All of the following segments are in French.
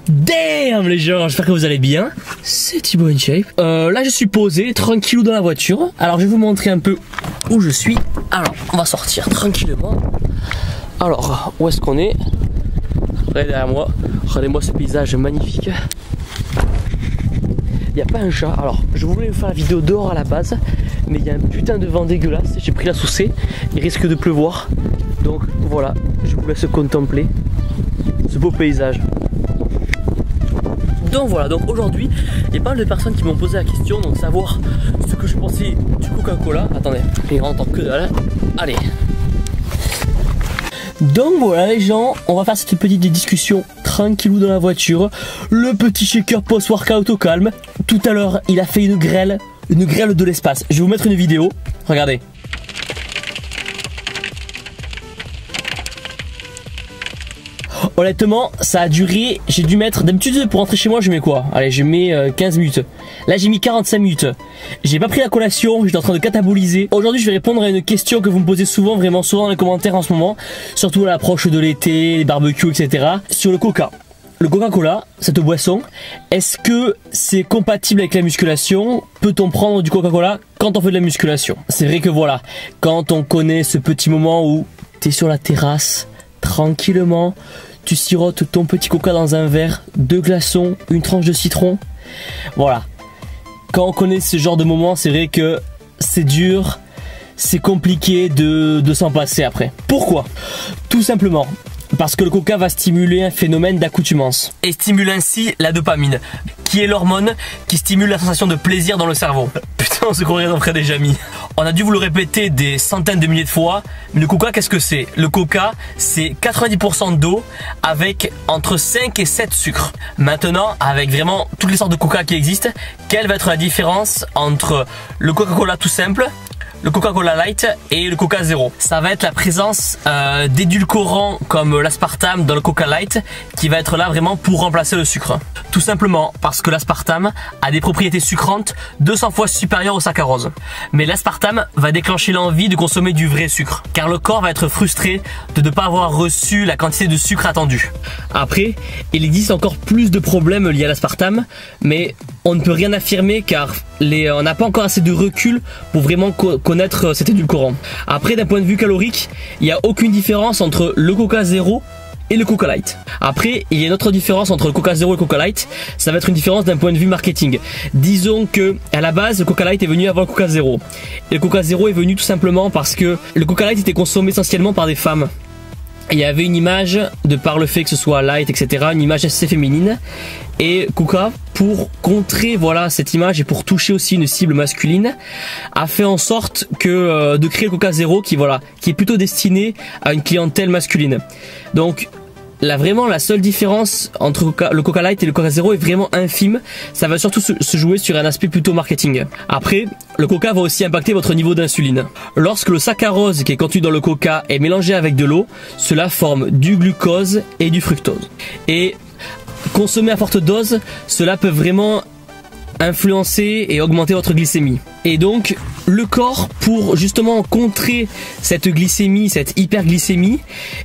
Damn les gens, j'espère que vous allez bien. C'est Thibaut InShape. Là je suis posé, tranquillou dans la voiture. Alors je vais vous montrer un peu où je suis. Alors on va sortir tranquillement. Alors où est-ce qu'on est? Regardez derrière moi, regardez-moi ce paysage magnifique. Il n'y a pas un chat. Alors je voulais vous faire la vidéo dehors à la base, mais il y a un putain de vent dégueulasse. J'ai pris la saucée, il risque de pleuvoir. Donc voilà, je vous laisse contempler ce beau paysage. Donc voilà, donc aujourd'hui, il y a pas mal de personnes qui m'ont posé la question, donc savoir ce que je pensais du Coca-Cola. Attendez, il rentre que dalle. Allez. Donc voilà les gens, on va faire cette petite discussion tranquillou dans la voiture. Le petit shaker post-workout au calme. Tout à l'heure, il a fait une grêle de l'espace. Je vais vous mettre une vidéo, regardez. Honnêtement, ça a duré, j'ai dû mettre, d'habitude pour rentrer chez moi je mets quoi? Allez, je mets 15 minutes. Là j'ai mis 45 minutes. J'ai pas pris la collation, j'étais en train de cataboliser. Aujourd'hui je vais répondre à une question que vous me posez souvent, vraiment souvent dans les commentaires en ce moment. Surtout à l'approche de l'été, les barbecues, etc. Sur le coca. Le Coca-Cola, cette boisson, est-ce que c'est compatible avec la musculation? Peut-on prendre du Coca-Cola quand on fait de la musculation? C'est vrai que voilà, quand on connaît ce petit moment où t'es sur la terrasse, tranquillement, tu sirotes ton petit coca dans un verre, 2 glaçons, une tranche de citron. Voilà. Quand on connaît ce genre de moment, c'est vrai que c'est dur, c'est compliqué de s'en passer après. Pourquoi? Tout simplement parce que le coca va stimuler un phénomène d'accoutumance et stimule ainsi la dopamine, qui est l'hormone qui stimule la sensation de plaisir dans le cerveau. Putain, on se croirait dans Fred et Jamy. On a dû vous le répéter des centaines de milliers de fois, mais le coca, qu'est-ce que c'est? Le coca, c'est 90% d'eau avec entre 5 et 7 sucres. Maintenant, avec vraiment toutes les sortes de coca qui existent, quelle va être la différence entre le Coca-Cola tout simple, le Coca-Cola Light et le Coca Zéro? Ça va être la présence d'édulcorants comme l'aspartame dans le Coca Light qui va être là vraiment pour remplacer le sucre. Tout simplement parce que l'aspartame a des propriétés sucrantes 200 fois supérieures au saccharose. Mais l'aspartame va déclencher l'envie de consommer du vrai sucre, car le corps va être frustré de ne pas avoir reçu la quantité de sucre attendue. Après, il existe encore plus de problèmes liés à l'aspartame, mais on ne peut rien affirmer car on n'a pas encore assez de recul pour vraiment connaître cet édulcorant. Après, d'un point de vue calorique, il n'y a aucune différence entre le Coca Zéro et le Coca Light. Après, il y a une autre différence entre le Coca Zéro et le Coca Light, ça va être une différence d'un point de vue marketing. Disons que à la base, le Coca Light est venu avant le Coca Zéro. Et le Coca Zéro est venu tout simplement parce que le Coca Light était consommé essentiellement par des femmes. Il y avait une image, de par le fait que ce soit light, etc., une image assez féminine. Et Coca, pour contrer voilà cette image et pour toucher aussi une cible masculine, a fait en sorte que de créer le Coca Zéro qui est plutôt destiné à une clientèle masculine. Donc là vraiment la seule différence entre le Coca Light et le Coca Zéro est vraiment infime. Ça va surtout se jouer sur un aspect plutôt marketing. Après, le coca va aussi impacter votre niveau d'insuline. Lorsque le saccharose qui est contenu dans le coca est mélangé avec de l'eau, cela forme du glucose et du fructose. Et consommer à forte dose, cela peut vraiment influencer et augmenter votre glycémie. Et donc le corps, pour justement contrer cette glycémie, cette hyperglycémie,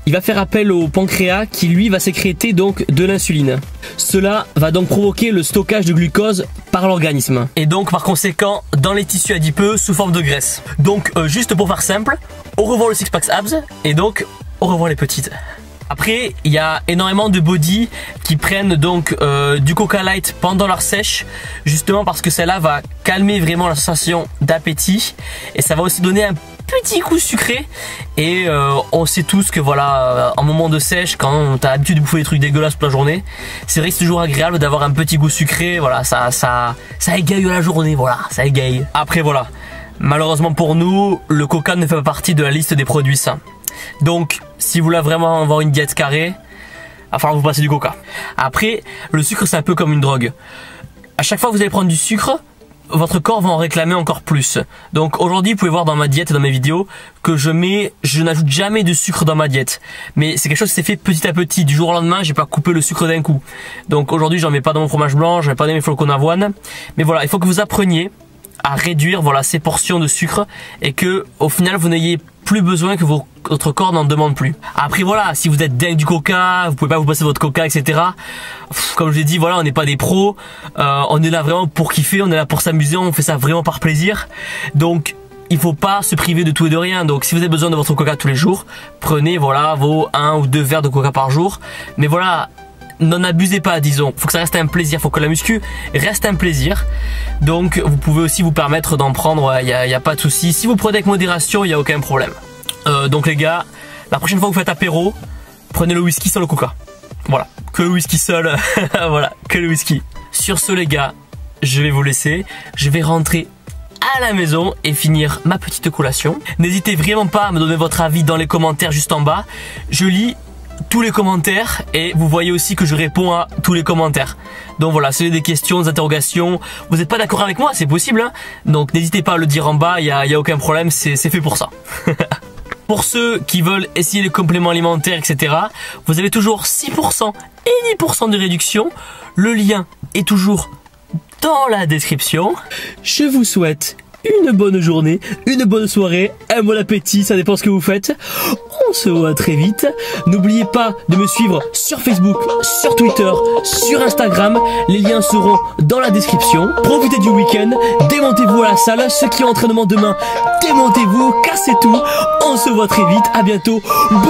il va faire appel au pancréas qui lui va sécréter donc de l'insuline. Cela va donc provoquer le stockage de glucose par l'organisme et donc par conséquent dans les tissus adipeux sous forme de graisse. Donc juste pour faire simple, au revoir le six pack abs et donc au revoir les petites. Après, il y a énormément de body qui prennent donc du Coca Light pendant leur sèche, justement parce que celle-là va calmer vraiment la sensation d'appétit et ça va aussi donner un petit coup sucré. Et on sait tous que voilà, en moment de sèche, quand t'as l'habitude de bouffer des trucs dégueulasses toute la journée, c'est vrai que c'est toujours agréable d'avoir un petit goût sucré. Voilà, ça égaye la journée, voilà, ça égaye. Après voilà, malheureusement pour nous, le coca ne fait pas partie de la liste des produits sains. Donc, si vous voulez vraiment avoir une diète carrée, il va falloir vous passer du coca. Après, le sucre c'est un peu comme une drogue. À chaque fois que vous allez prendre du sucre, votre corps va en réclamer encore plus. Donc aujourd'hui, vous pouvez voir dans ma diète et dans mes vidéos que je n'ajoute jamais de sucre dans ma diète. Mais c'est quelque chose qui s'est fait petit à petit. Du jour au lendemain, j'ai pas coupé le sucre d'un coup. Donc aujourd'hui, j'en mets pas dans mon fromage blanc, j'en mets pas dans mes flocons d'avoine. Mais voilà, il faut que vous appreniez à réduire voilà ces portions de sucre et que au final vous n'ayez plus besoin, que votre corps n'en demande plus. Après voilà, si vous êtes dingue du coca, vous pouvez pas vous passer votre coca, etc. Comme je l'ai dit, voilà, on n'est pas des pros, on est là vraiment pour kiffer, on est là pour s'amuser, on fait ça vraiment par plaisir. Donc il faut pas se priver de tout et de rien. Donc si vous avez besoin de votre coca tous les jours, prenez voilà vos 1 ou 2 verres de coca par jour. Mais voilà, n'en abusez pas, disons. Faut que ça reste un plaisir, faut que la muscu reste un plaisir. Donc vous pouvez aussi vous permettre d'en prendre, y a pas de souci. Si vous prenez avec modération, il n'y a aucun problème. Donc les gars, la prochaine fois que vous faites apéro, prenez le whisky sans le coca. Voilà, que le whisky seul, voilà, que le whisky. Sur ce les gars, je vais vous laisser, je vais rentrer à la maison et finir ma petite collation. N'hésitez vraiment pas à me donner votre avis dans les commentaires juste en bas. Je lis tous les commentaires et vous voyez aussi que je réponds à tous les commentaires. Donc voilà, si vous avez des questions, des interrogations, vous n'êtes pas d'accord avec moi, c'est possible hein. Donc n'hésitez pas à le dire en bas, il y a aucun problème, c'est fait pour ça. Pour ceux qui veulent essayer les compléments alimentaires, etc., vous avez toujours 6% et 10% de réduction. Le lien est toujours dans la description. Je vous souhaite une bonne journée, une bonne soirée, un bon appétit, ça dépend ce que vous faites. On se voit très vite. N'oubliez pas de me suivre sur Facebook, sur Twitter, sur Instagram. Les liens seront dans la description. Profitez du week-end, démontez-vous à la salle. Ceux qui ont entraînement demain, démontez-vous, cassez tout. On se voit très vite, à bientôt. Boum!